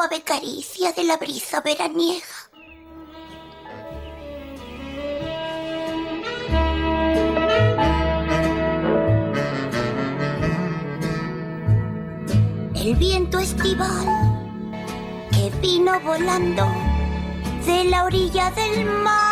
suave caricia de la brisa veraniega. El viento estival que vino volando de la orilla del mar.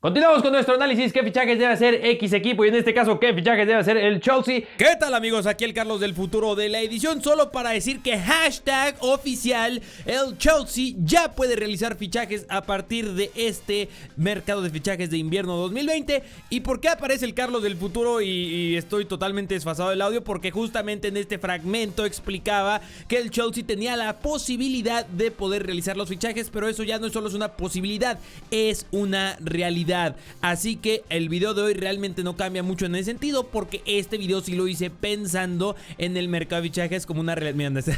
Continuamos con nuestro análisis. ¿Qué fichajes debe hacer X equipo? Y en este caso, ¿qué fichajes debe hacer el Chelsea? ¿Qué tal, amigos? Aquí el Carlos del futuro de la edición. Solo para decir que hashtag oficial, el Chelsea ya puede realizar fichajes a partir de este mercado de fichajes de invierno 2020. ¿Y por qué aparece el Carlos del futuro? Y estoy totalmente desfasado del audio, porque justamente en este fragmento explicaba que el Chelsea tenía la posibilidad de poder realizar los fichajes, pero eso ya no solo es una posibilidad, es una realidad. Así que el video de hoy realmente no cambia mucho en ese sentido, porque este video sí lo hice pensando en el mercado de fichajes como una realidad. Miren,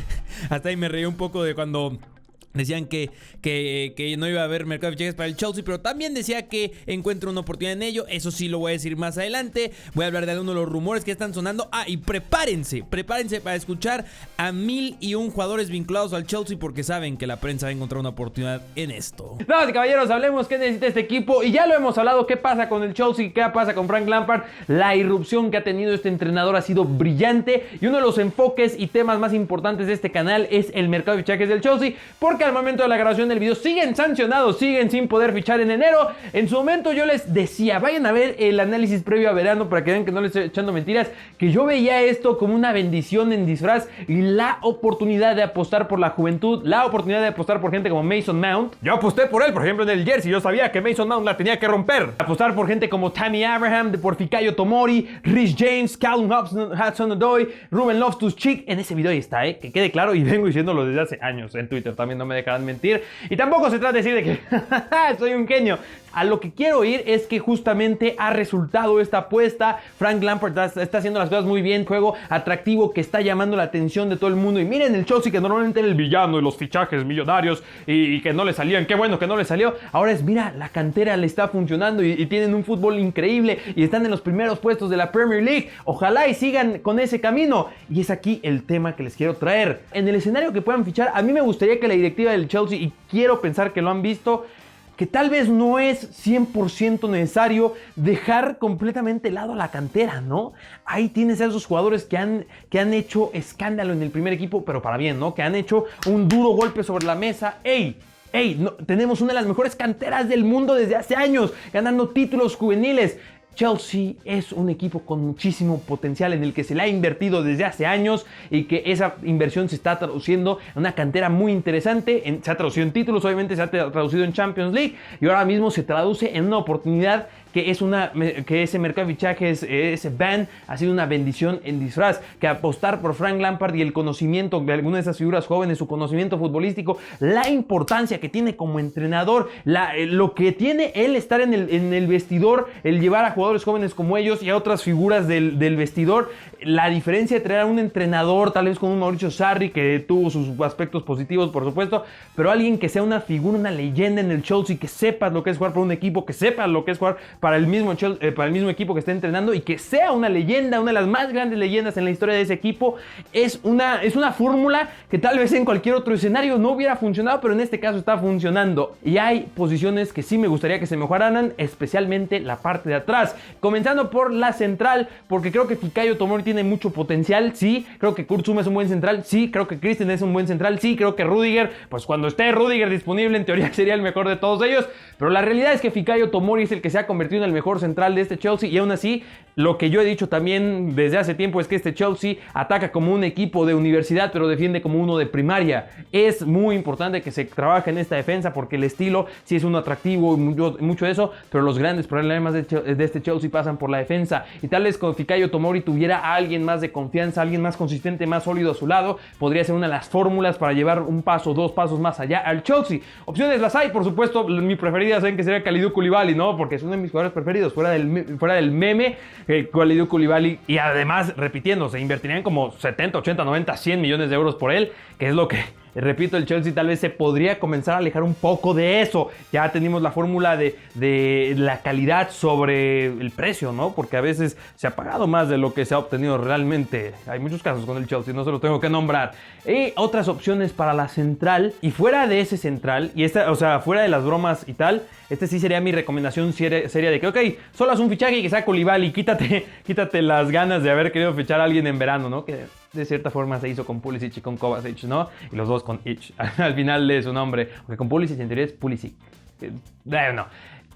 hasta ahí me reí un poco de cuando decían que no iba a haber mercado de fichajes para el Chelsea, pero también decía que encuentro una oportunidad en ello. Eso sí lo voy a decir más adelante. Voy a hablar de algunos de los rumores que están sonando. Y prepárense para escuchar a 1001 jugadores vinculados al Chelsea, porque saben que la prensa va a encontrar una oportunidad en esto. Damas y caballeros, hablemos qué necesita este equipo. Y ya lo hemos hablado, qué pasa con el Chelsea, qué pasa con Frank Lampard. La irrupción que ha tenido este entrenador ha sido brillante, y uno de los enfoques y temas más importantes de este canal es el mercado de fichajes del Chelsea, porque al momento de la grabación del video siguen sancionados, siguen sin poder fichar en enero. En su momento yo les decía, vayan a ver el análisis previo a verano para que vean que no les estoy echando mentiras, que yo veía esto como una bendición en disfraz y la oportunidad de apostar por la juventud, la oportunidad de apostar por gente como Mason Mount. Yo aposté por él, por ejemplo, en el jersey. Yo sabía que Mason Mount la tenía que romper. Apostar por gente como Tammy Abraham, por Fikayo Tomori, Rhys James, Callum Hudson-Odoi, Ruben Loftus-Cheek. En ese video ahí está, que quede claro, y vengo diciéndolo desde hace años en Twitter, también no me dejarán mentir. Y tampoco se trata de decir de que soy un genio. A lo que quiero ir es que justamente ha resultado esta apuesta. Frank Lampard está haciendo las cosas muy bien. Juego atractivo que está llamando la atención de todo el mundo. Y miren el Chelsea, que normalmente era el villano de los fichajes millonarios y que no le salían. Qué bueno que no le salió. Ahora es, mira, la cantera le está funcionando y tienen un fútbol increíble y están en los primeros puestos de la Premier League. Ojalá y sigan con ese camino. Y es aquí el tema que les quiero traer. En el escenario que puedan fichar, a mí me gustaría que la directiva del Chelsea, y quiero pensar que lo han visto, que tal vez no es 100% necesario dejar completamente de lado a la cantera, ¿no? Ahí tienes a esos jugadores que han hecho escándalo en el primer equipo, pero para bien, ¿no? Que han hecho un duro golpe sobre la mesa. ¡Ey! No, tenemos una de las mejores canteras del mundo desde hace años, ganando títulos juveniles. Chelsea es un equipo con muchísimo potencial en el que se le ha invertido desde hace años y que esa inversión se está traduciendo en una cantera muy interesante. Se ha traducido en títulos, obviamente se ha traducido en Champions League, y ahora mismo se traduce en una oportunidad que ese mercado de fichajes, ese ban, ha sido una bendición en disfraz. Que apostar por Frank Lampard y el conocimiento de algunas de esas figuras jóvenes, su conocimiento futbolístico, la importancia que tiene como entrenador, lo que tiene él estar en el vestidor, el llevar a jugadores jóvenes como ellos y a otras figuras del vestidor, la diferencia de traer a un entrenador tal vez con un Mauricio Sarri, que tuvo sus aspectos positivos por supuesto, pero alguien que sea una figura, una leyenda en el Chelsea, que sepas lo que es jugar por un equipo, que sepas lo que es jugar para el mismo equipo que esté entrenando, y que sea una leyenda, una de las más grandes leyendas en la historia de ese equipo. Es una fórmula que tal vez en cualquier otro escenario no hubiera funcionado, pero en este caso está funcionando. Y hay posiciones que sí me gustaría que se mejoraran, especialmente la parte de atrás, comenzando por la central, porque creo que Fikayo Tomori tiene mucho potencial, sí. Creo que Kurt Zouma es un buen central, sí. Creo que Christensen es un buen central, sí. Creo que Rudiger, pues cuando esté Rudiger disponible, en teoría sería el mejor de todos ellos, pero la realidad es que Fikayo Tomori es el que se ha convertido en el mejor central de este Chelsea. Y aún así, lo que yo he dicho también desde hace tiempo es que este Chelsea ataca como un equipo de universidad, pero defiende como uno de primaria. Es muy importante que se trabaje en esta defensa, porque el estilo sí es un atractivo y mucho de eso, pero los grandes problemas de este Chelsea pasan por la defensa. Y tal vez con Fikayo Tomori tuviera a alguien más de confianza, alguien más consistente, más sólido a su lado, podría ser una de las fórmulas para llevar un paso, dos pasos más allá al Chelsea. Opciones las hay, por supuesto. Mi preferida saben que sería Kalidou Koulibaly, ¿no? Porque es uno de mis jugadores preferidos, fuera del meme, Kalidou Koulibaly. Y además, repitiendo, se invertirían como 70, 80, 90, 100 millones de euros por él, que es lo que Repito, el Chelsea tal vez se podría comenzar a alejar un poco de eso. Ya tenemos la fórmula de la calidad sobre el precio, ¿no? Porque a veces se ha pagado más de lo que se ha obtenido realmente. Hay muchos casos con el Chelsea, no se los tengo que nombrar. Y otras opciones para la central. Y fuera de ese central, y esta, o sea, fuera de las bromas y tal, este sí sería mi recomendación seria de que, ok, solo haz un fichaje y que sea Koulibaly. Quítate las ganas de haber querido fichar a alguien en verano, ¿no? Que de cierta forma se hizo con Pulisic y con Kovacic, ¿no? Y los dos con Ich. Al final de su nombre. Porque con Pulisic en teoría es Pulisic. No.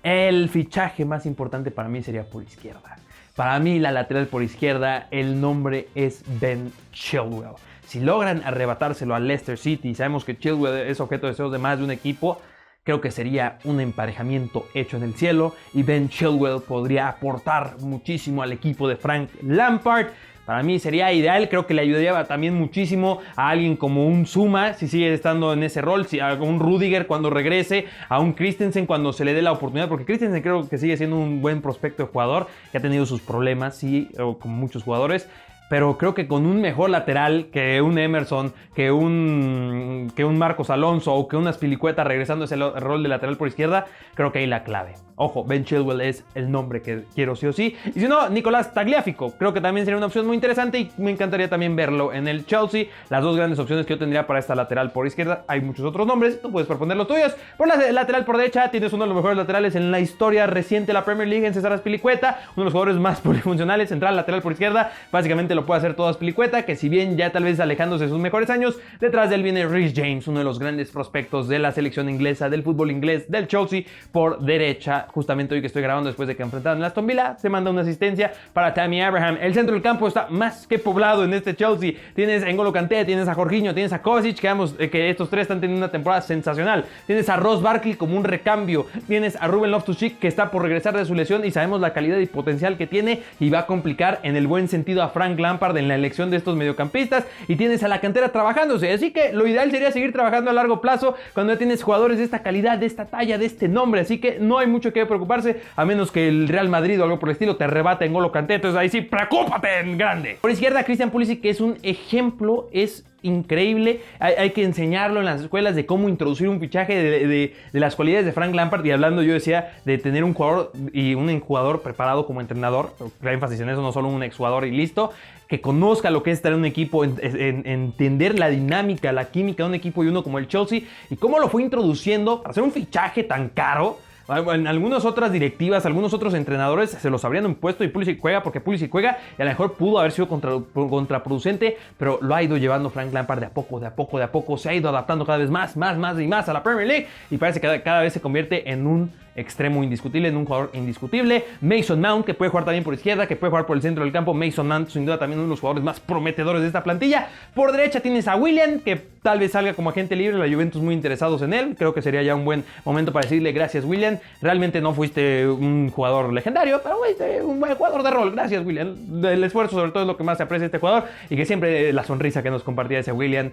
El fichaje más importante para mí sería por izquierda. Para mí la lateral por izquierda, el nombre es Ben Chilwell. Si logran arrebatárselo a Leicester City, y sabemos que Chilwell es objeto de deseos de más de un equipo, creo que sería un emparejamiento hecho en el cielo y Ben Chilwell podría aportar muchísimo al equipo de Frank Lampard. Para mí sería ideal, creo que le ayudaría también muchísimo a alguien como un Zuma, si sigue estando en ese rol, a un Rudiger cuando regrese, a un Christensen cuando se le dé la oportunidad, porque Christensen creo que sigue siendo un buen prospecto de jugador, que ha tenido sus problemas, sí, como muchos jugadores. Pero creo que con un mejor lateral que un Emerson, que un Marcos Alonso o que un Azpilicueta regresando a ese rol de lateral por izquierda, creo que ahí la clave. Ojo, Ben Chilwell es el nombre que quiero sí o sí. Y si no, Nicolás Tagliafico. Creo que también sería una opción muy interesante y me encantaría también verlo en el Chelsea. Las dos grandes opciones que yo tendría para esta lateral por izquierda. Hay muchos otros nombres, tú puedes proponer los tuyos. Por la lateral por derecha tienes uno de los mejores laterales en la historia reciente de la Premier League en César Azpilicueta. Uno de los jugadores más polifuncionales, central, lateral por izquierda. Básicamente lo puede hacer todo Azpilicueta, que si bien ya tal vez alejándose de sus mejores años, detrás de él viene Reece James, uno de los grandes prospectos de la selección inglesa, del fútbol inglés, del Chelsea, por derecha. Justamente hoy que estoy grabando después de que enfrentaron a Aston Villa, se manda una asistencia para Tammy Abraham. El centro del campo está más que poblado en este Chelsea. Tienes a N'Golo Kanté, tienes a Jorginho, tienes a Kovacic, que estos tres están teniendo una temporada sensacional. Tienes a Ross Barkley como un recambio. Tienes a Ruben Loftus-Cheek, que está por regresar de su lesión y sabemos la calidad y potencial que tiene y va a complicar en el buen sentido a Frank Lampard en la elección de estos mediocampistas. Y tienes a la cantera trabajándose, así que lo ideal sería seguir trabajando a largo plazo cuando ya tienes jugadores de esta calidad, de esta talla, de este nombre, así que no hay mucho que preocuparse, a menos que el Real Madrid o algo por el estilo te arrebate en N'Golo Kanté, entonces ahí sí, preocúpate en grande. Por izquierda, Christian Pulisic, que es un ejemplo, es increíble. Hay que enseñarlo en las escuelas de cómo introducir un fichaje de las cualidades de Frank Lampard. Y hablando, yo decía, de tener un jugador y un exjugador preparado como entrenador, la énfasis en eso, no solo un exjugador y listo, que conozca lo que es estar en un equipo, entender la dinámica, la química de un equipo y uno como el Chelsea, y cómo lo fue introduciendo para hacer un fichaje tan caro. En algunas otras directivas, algunos otros entrenadores se los habrían impuesto y Pulisic juega porque Pulisic juega y a lo mejor pudo haber sido contraproducente, pero lo ha ido llevando Frank Lampard de a poco, se ha ido adaptando cada vez más y más a la Premier League y parece que cada vez se convierte en un extremo indiscutible, en un jugador indiscutible. Mason Mount, que puede jugar también por izquierda, que puede jugar por el centro del campo. Mason Mount, sin duda, también uno de los jugadores más prometedores de esta plantilla. Por derecha tienes a Willian, que tal vez salga como agente libre, la Juventus muy interesados en él. Creo que sería ya un buen momento para decirle gracias, Willian. Realmente no fuiste un jugador legendario, pero fuiste un buen jugador de rol. Gracias, Willian. El esfuerzo sobre todo es lo que más se aprecia de este jugador y que siempre la sonrisa que nos compartía ese Willian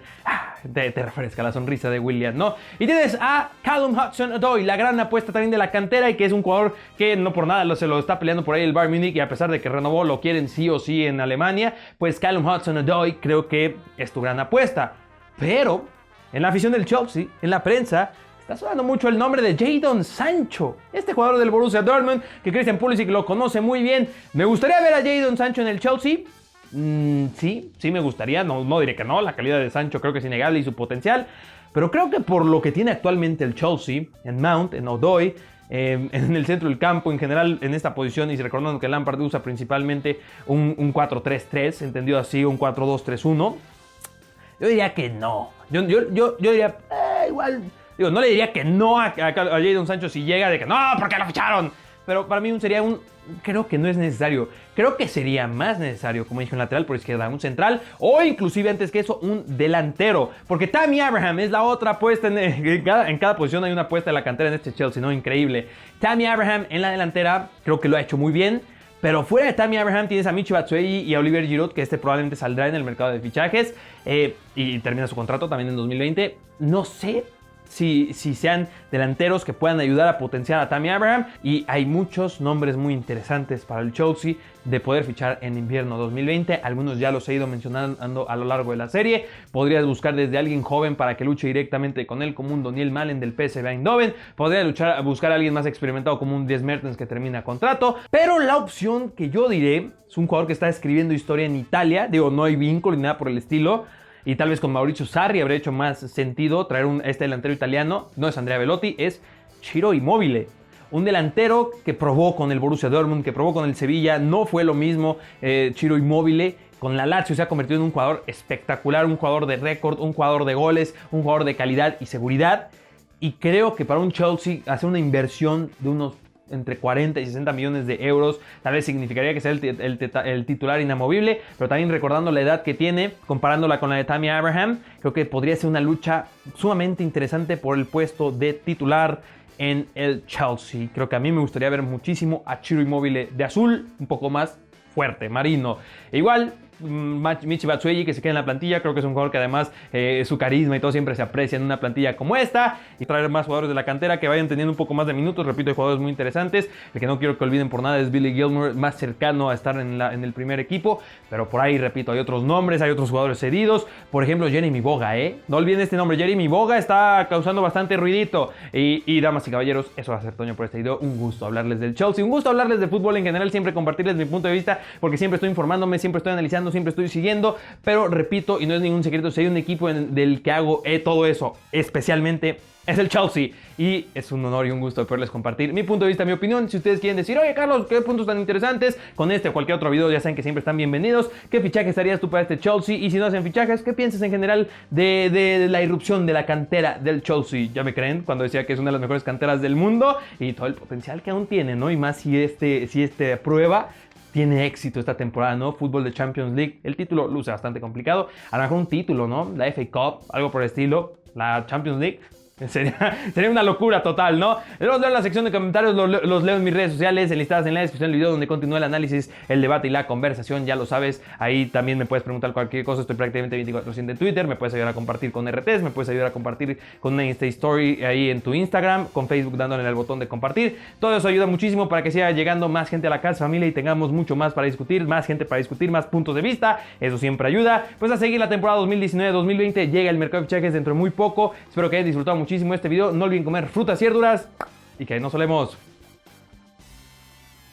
te refresca la sonrisa de Willian, ¿no? Y tienes a Callum Hudson-Odoi, la gran apuesta también de la cantera y que es un jugador que no por nada se lo está peleando por ahí el Bayern Múnich y a pesar de que renovó lo quieren sí o sí en Alemania, pues Callum Hudson-Odoi creo que es tu gran apuesta. Pero en la afición del Chelsea, en la prensa, está sonando mucho el nombre de Jadon Sancho, este jugador del Borussia Dortmund que Christian Pulisic lo conoce muy bien. Me gustaría ver a Jadon Sancho en el Chelsea. Sí me gustaría, no diré que no, la calidad de Sancho creo que es innegable y su potencial, pero creo que por lo que tiene actualmente el Chelsea, en Mount, en Odoi, en el centro del campo, en general en esta posición, y recordando que Lampard usa principalmente un 4-3-3, entendido así, un 4-2-3-1, yo diría que no, yo diría, igual, digo, no le diría que no a Jadon Sancho si llega de que no, porque lo ficharon, pero para mí sería creo que no es necesario. Creo que sería más necesario, como dije, un lateral por izquierda, un central o inclusive antes que eso, un delantero. Porque Tammy Abraham es la otra apuesta. En cada posición hay una apuesta de la cantera en este Chelsea, ¿no? Increíble. Tammy Abraham en la delantera creo que lo ha hecho muy bien. Pero fuera de Tammy Abraham tienes a Michy Batshuayi y a Olivier Giroud, que probablemente saldrá en el mercado de fichajes. Y termina su contrato también en 2020. No sé si sean delanteros que puedan ayudar a potenciar a Tammy Abraham. Y hay muchos nombres muy interesantes para el Chelsea de poder fichar en invierno 2020. Algunos ya los he ido mencionando a lo largo de la serie. Podrías buscar desde alguien joven para que luche directamente con él, como un Daniel Malen del PSV Eindhoven. Podrías buscar a alguien más experimentado como un Dries Mertens que termina contrato. Pero la opción que yo diré es un jugador que está escribiendo historia en Italia. Digo, no hay vínculo ni nada por el estilo. Y tal vez con Mauricio Sarri habría hecho más sentido traer este delantero italiano. No es Andrea Belotti, es Ciro Immobile. Un delantero que probó con el Borussia Dortmund, que probó con el Sevilla. No fue lo mismo Ciro Immobile. Con la Lazio se ha convertido en un jugador espectacular, un jugador de récord, un jugador de goles, un jugador de calidad y seguridad. Y creo que para un Chelsea hacer una inversión de unos entre 40 y 60 millones de euros tal vez significaría que sea el titular inamovible, pero también recordando la edad que tiene, comparándola con la de Tammy Abraham, creo que podría ser una lucha sumamente interesante por el puesto de titular en el Chelsea. Creo que a mí me gustaría ver muchísimo a Ciro Immobile de azul, un poco más fuerte, marino. E igual Michy Batshuayi, que se queda en la plantilla. Creo que es un jugador que además su carisma y todo siempre se aprecia en una plantilla como esta. Y traer más jugadores de la cantera que vayan teniendo un poco más de minutos. Repito, hay jugadores muy interesantes. El que no quiero que olviden por nada es Billy Gilmour, más cercano a estar en el primer equipo. Pero por ahí, repito, hay otros nombres, hay otros jugadores cedidos. Por ejemplo, Jeremy Boga, no olviden este nombre. Jeremy Boga está causando bastante ruidito. Y damas y caballeros, eso va a ser Toño por este video. Un gusto hablarles del Chelsea, un gusto hablarles de fútbol en general, siempre compartirles mi punto de vista, porque siempre estoy informándome, siempre estoy analizando, siempre estoy siguiendo. Pero repito, y no es ningún secreto, si hay un equipo del que hago todo eso especialmente, es el Chelsea. Y es un honor y un gusto poderles compartir mi punto de vista, mi opinión. Si ustedes quieren decir, oye Carlos, qué puntos tan interesantes, con este o cualquier otro video, ya saben que siempre están bienvenidos. ¿Qué fichajes harías tú para este Chelsea? Y si no hacen fichajes, ¿qué piensas en general de la irrupción de la cantera del Chelsea? Ya me creen cuando decía que es una de las mejores canteras del mundo y todo el potencial que aún tiene, ¿no? Y más si este prueba tiene éxito esta temporada, ¿no? Fútbol de Champions League. El título luce bastante complicado. A lo mejor un título, ¿no? La FA Cup, algo por el estilo. La Champions League. Sería una locura total, ¿no? Los leo en la sección de comentarios, los leo en mis redes sociales, enlistadas en la descripción del video, donde continúa el análisis, el debate y la conversación. Ya lo sabes, ahí también me puedes preguntar cualquier cosa. Estoy prácticamente 24/7 en Twitter. Me puedes ayudar a compartir con RTs, me puedes ayudar a compartir con una Insta Story ahí en tu Instagram, con Facebook dándole al botón de compartir. Todo eso ayuda muchísimo para que siga llegando más gente a la casa, familia, y tengamos mucho más para discutir, más gente para discutir, más puntos de vista. Eso siempre ayuda. Pues a seguir la temporada 2019-2020. Llega el mercado de fichajes dentro de muy poco. Espero que hayan disfrutado muchísimo este video. No olviden comer frutas y verduras y que no solemos.